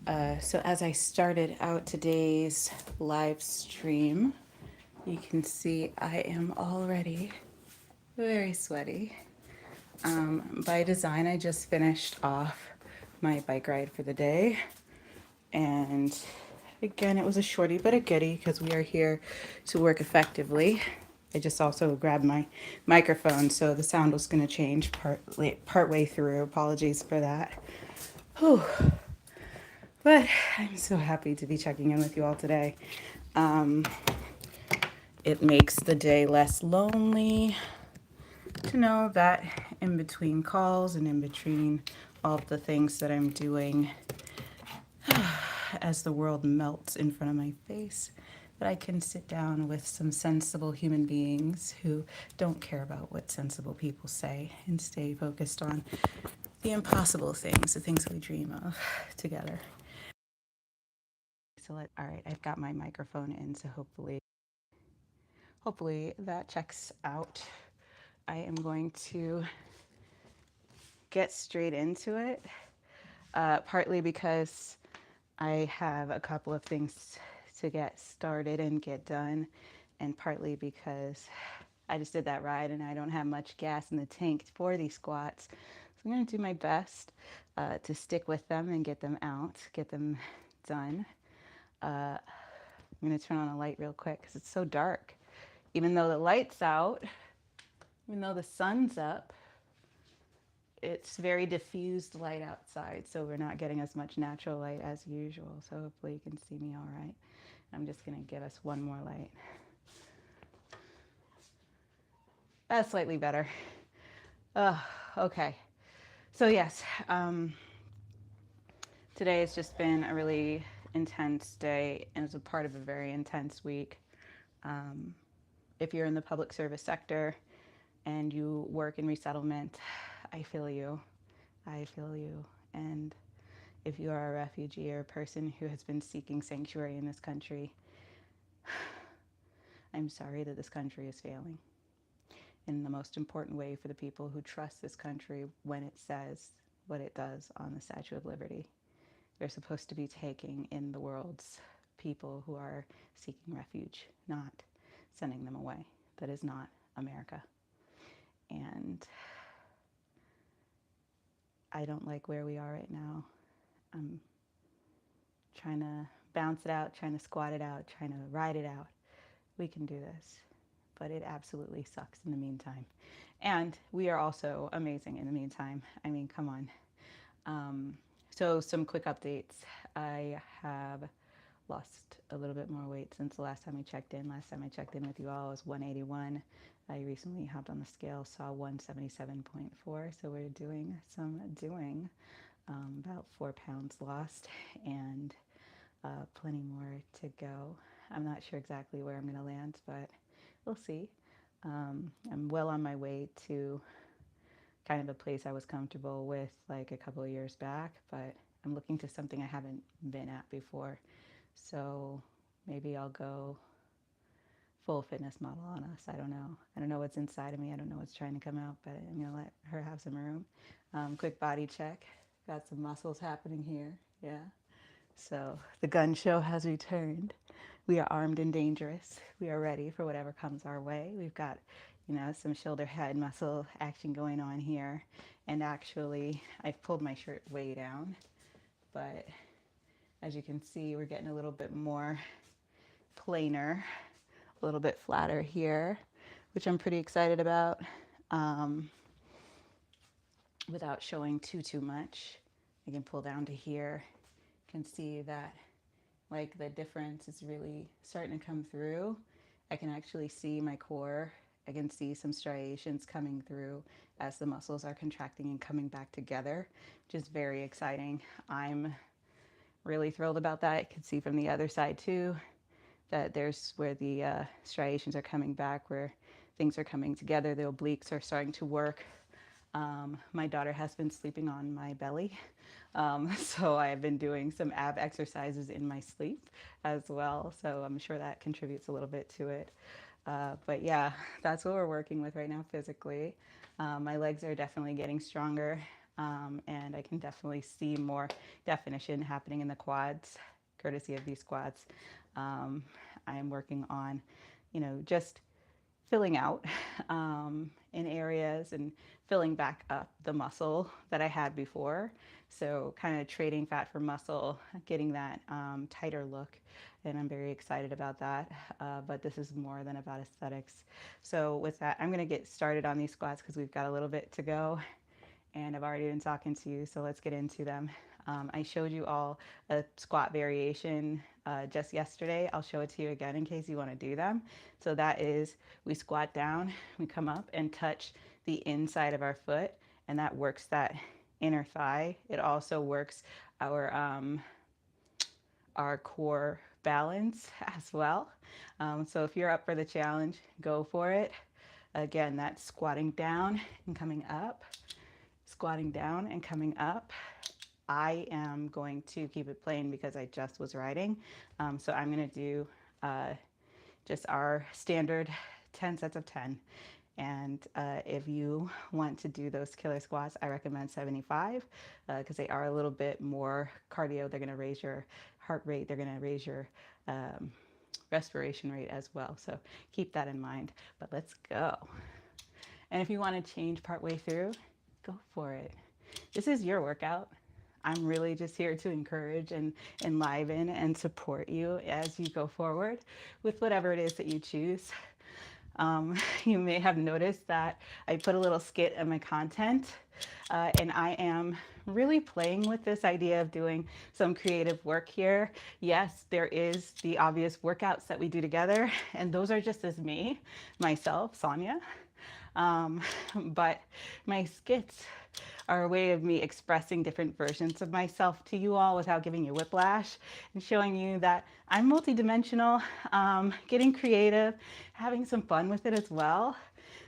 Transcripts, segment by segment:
So as I started out today's live stream, you can see I am already very sweaty. By design, I just finished off my bike ride for the day. And again, it was a shorty but a goodie because we are here to work effectively. I just also grabbed my microphone, so the sound was going to change part way through. Apologies for that. Whew. But I'm so happy to be checking in with you all today. Um, it makes the day less lonely to know that in between calls and in between all of the things that I'm doing as the world melts in front of my face, that I can sit down with some sensible human beings who don't care about what sensible people say and stay focused on the impossible things, the things we dream of together. All right, I've got my microphone in, so hopefully that checks out. I am going to get straight into it, partly because I have a couple of things to get started and get done, and partly because I just did that ride and I don't have much gas in the tank for these squats. So I'm going to do my best to stick with them and get them out, get them done. I'm going to turn on a light real quick because it's so dark. Even though the light's out, even though the sun's up, it's very diffused light outside, so we're not getting as much natural light as usual. So hopefully you can see me all right. I'm just going to give us one more light. That's slightly better. Okay. So yes, today has just been a really intense day and it's a part of a very intense week. If you're in the public service sector and you work in resettlement, I feel you. I feel you. And if you are a refugee or a person who has been seeking sanctuary in this country, I'm sorry that this country is failing in the most important way for the people who trust this country when it says what it does on the Statue of Liberty. They're supposed to be taking in the world's people who are seeking refuge, not sending them away. That is not America. And I don't like where we are right now. I'm trying to bounce it out, trying to squat it out, trying to ride it out. We can do this. But it absolutely sucks in the meantime. And we are also amazing in the meantime. I mean, come on. So some quick updates. I have lost a little bit more weight since the last time I checked in. Last time I checked in with you all was 181. I recently hopped on the scale, saw 177.4. So we're doing about 4 pounds lost and plenty more to go. I'm not sure exactly where I'm going to land, but we'll see. I'm well on my way to kind of a place I was comfortable with like a couple of years back, but I'm looking to something I haven't been at before. So maybe I'll go full fitness model on us. I don't know. I don't know what's inside of me. I don't know what's trying to come out, but I'm going to let her have some room. Quick body check. Got some muscles happening here. Yeah. So the gun show has returned. We are armed and dangerous. We are ready for whatever comes our way. We've got, some shoulder head muscle action going on here. And actually, I've pulled my shirt way down. But as you can see, we're getting a little bit more plainer, a little bit flatter here, which I'm pretty excited about, without showing too much. I can pull down to here. You can see that like the difference is really starting to come through. I can actually see my core. I can see some striations coming through as the muscles are contracting and coming back together, which is very exciting. I'm really thrilled about that. I can see from the other side too that there's where the striations are coming back, where things are coming together. The obliques are starting to work. My daughter has been sleeping on my belly. So I have been doing some ab exercises in my sleep as well. So I'm sure that contributes a little bit to it. But yeah, that's what we're working with right now physically. My legs are definitely getting stronger. And I can definitely see more definition happening in the quads, courtesy of these squats. I am working on, just filling out in areas and filling back up the muscle that I had before. So kind of trading fat for muscle, getting that tighter look. And I'm very excited about that. But this is more than about aesthetics. So with that, I'm going to get started on these squats because we've got a little bit to go. And I've already been talking to you, so let's get into them. I showed you all a squat variation just yesterday. I'll show it to you again in case you want to do them. So that is, we squat down, we come up and touch the inside of our foot, and that works that inner thigh. It also works our core balance as well. So if you're up for the challenge, go for it. Again, that's squatting down and coming up, squatting down and coming up. I am going to keep it plain because I just was writing. So I'm going to do just our standard 10 sets of 10. And if you want to do those killer squats, I recommend 75 because they are a little bit more cardio. They're going to raise your heart rate. They're going to raise your respiration rate as well. So keep that in mind. But let's go. And if you want to change partway through, go for it. This is your workout. I'm really just here to encourage and enliven and support you as you go forward with whatever it is that you choose. You may have noticed that I put a little skit in my content, and I am really playing with this idea of doing some creative work here. Yes, there is the obvious workouts that we do together, and those are just as myself, Sonia. But my skits are a way of me expressing different versions of myself to you all without giving you whiplash and showing you that I'm multidimensional, getting creative, having some fun with it as well.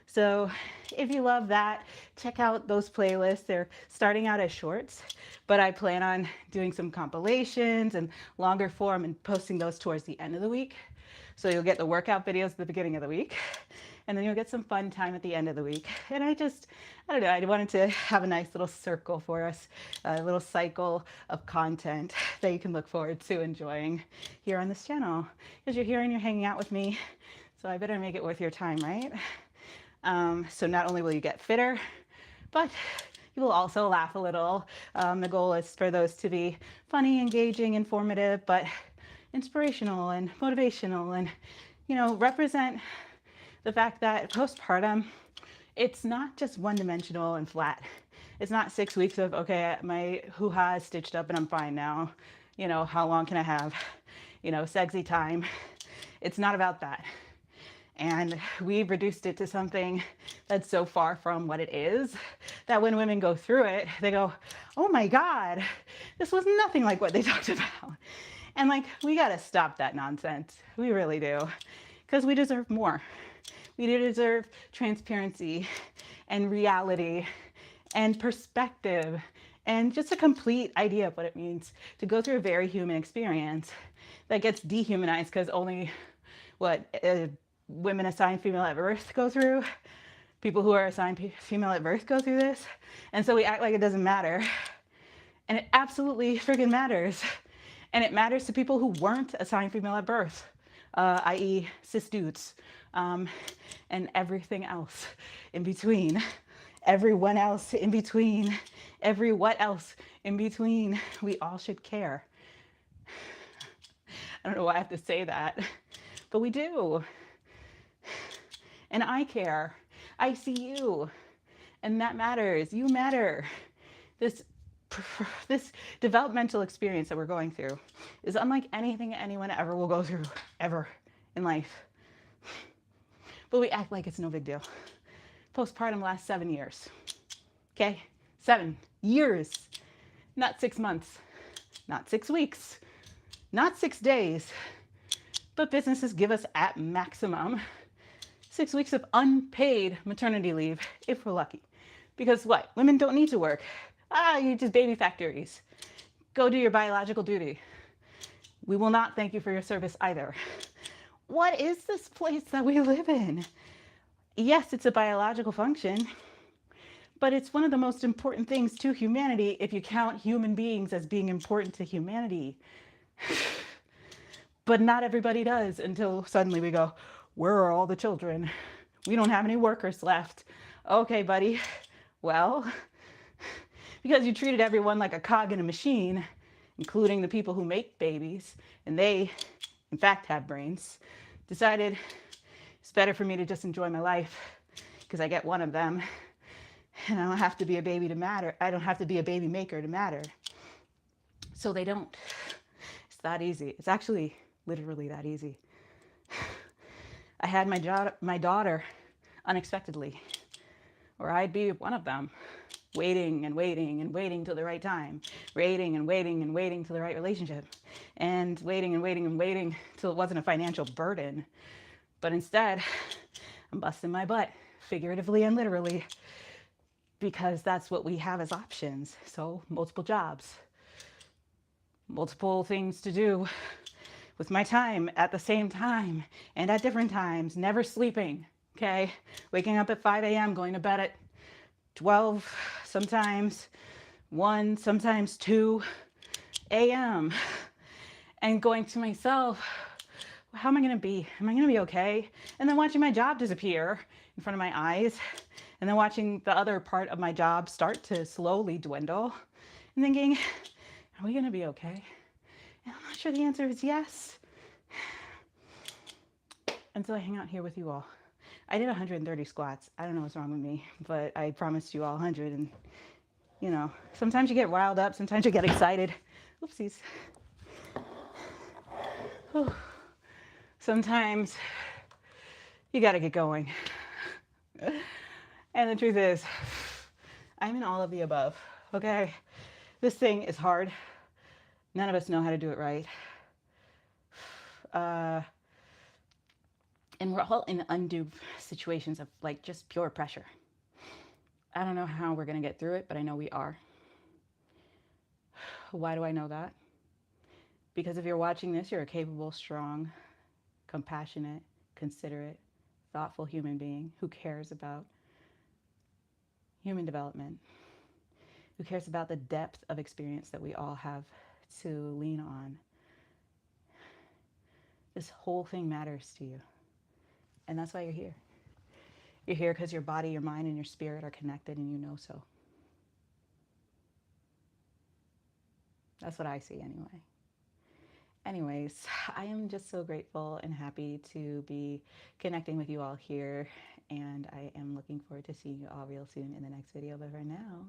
So if you love that, check out those playlists. They're starting out as shorts, but I plan on doing some compilations and longer form and posting those towards the end of the week. So you'll get the workout videos at the beginning of the week, and then you'll get some fun time at the end of the week. And I don't know, I wanted to have a nice little circle for us, a little cycle of content that you can look forward to enjoying here on this channel. Because you're here and you're hanging out with me, so I better make it worth your time, right? So not only will you get fitter, but you will also laugh a little. The goal is for those to be funny, engaging, informative, but inspirational and motivational, and represent the fact that postpartum, it's not just one-dimensional and flat. It's not 6 weeks of, okay, my hoo-ha is stitched up and I'm fine now. How long can I have, sexy time? It's not about that. And we've reduced it to something that's so far from what it is that when women go through it, they go, oh my God, this was nothing like what they talked about. And we gotta stop that nonsense. We really do. Because we deserve more. We deserve transparency and reality and perspective and just a complete idea of what it means to go through a very human experience that gets dehumanized because only women assigned female at birth go through. People who are assigned female at birth go through this. And so we act like it doesn't matter. And it absolutely friggin' matters. And it matters to people who weren't assigned female at birth, i.e. cis dudes, and everything else in between, everyone else in between, every what else in between. We all should care. I don't know why I have to say that, but we do. And I care. I see you, and that matters. You matter. This developmental experience that we're going through is unlike anything anyone ever will go through, ever in life. But we act like it's no big deal. Postpartum lasts 7 years. Okay? 7 years. Not 6 months. Not 6 weeks. Not 6 days. But businesses give us at maximum 6 weeks of unpaid maternity leave if we're lucky. Because what? Women don't need to work. You're just baby factories. Go do your biological duty. We will not thank you for your service either. What is this place that we live in? Yes, it's a biological function, But it's one of the most important things to humanity if you count human beings as being important to humanity. But not everybody does until suddenly we go, where are all the children? We don't have any workers left. Okay, buddy. Well, because you treated everyone like a cog in a machine, including the people who make babies, and they, in fact, have brains, decided it's better for me to just enjoy my life because I get one of them, and I don't have to be a baby to matter. I don't have to be a baby maker to matter. So they don't. It's that easy. It's actually literally that easy. I had my daughter unexpectedly, or I'd be one of them, waiting and waiting and waiting till the right time, waiting and waiting and waiting till the right relationship, and waiting and waiting and waiting till it wasn't a financial burden. But instead, I'm busting my butt, figuratively and literally, because that's what we have as options. So multiple jobs, multiple things to do with my time at the same time and at different times, never sleeping, okay? Waking up at 5 a.m., going to bed at 12, sometimes 1, sometimes 2 a.m. and going to myself, how am I gonna be? Am I gonna be okay? And then watching my job disappear in front of my eyes, and then watching the other part of my job start to slowly dwindle, and thinking, are we gonna be okay? And I'm not sure the answer is yes. Until I hang out here with you all. I did 130 squats. I don't know what's wrong with me, but I promised you all 100. And, you know, sometimes you get riled up. Sometimes you get excited. Oopsies. Whew. Sometimes you got to get going. And the truth is, I'm in all of the above, okay? This thing is hard. None of us know how to do it right. And we're all in undue situations of like just pure pressure. I don't know how we're going to get through it, but I know we are. Why do I know that? Because if you're watching this, you're a capable, strong, compassionate, considerate, thoughtful human being who cares about human development, who cares about the depth of experience that we all have to lean on. This whole thing matters to you. And that's why you're here. You're here because your body, your mind, and your spirit are connected, and you know so. That's what I see anyway. Anyways, I am just so grateful and happy to be connecting with you all here, and I am looking forward to seeing you all real soon in the next video. But for now,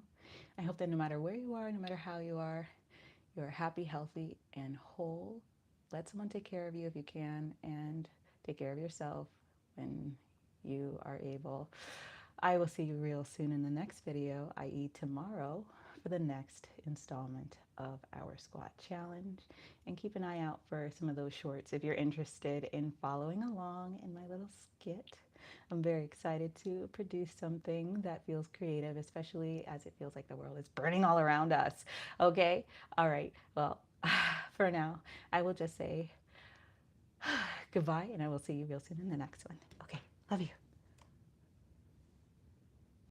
I hope that no matter where you are, no matter how you are happy, healthy, and whole. Let someone take care of you if you can, and take care of yourself when you are able. I will see you real soon in the next video, i.e. tomorrow, for the next installment of our squat challenge. And keep an eye out for some of those shorts if you're interested in following along in my little skit. I'm very excited to produce something that feels creative, especially as it feels like the world is burning all around us. Okay? All right. Well, for now, I will just say goodbye, and I will see you real soon in the next one. Okay. Love you.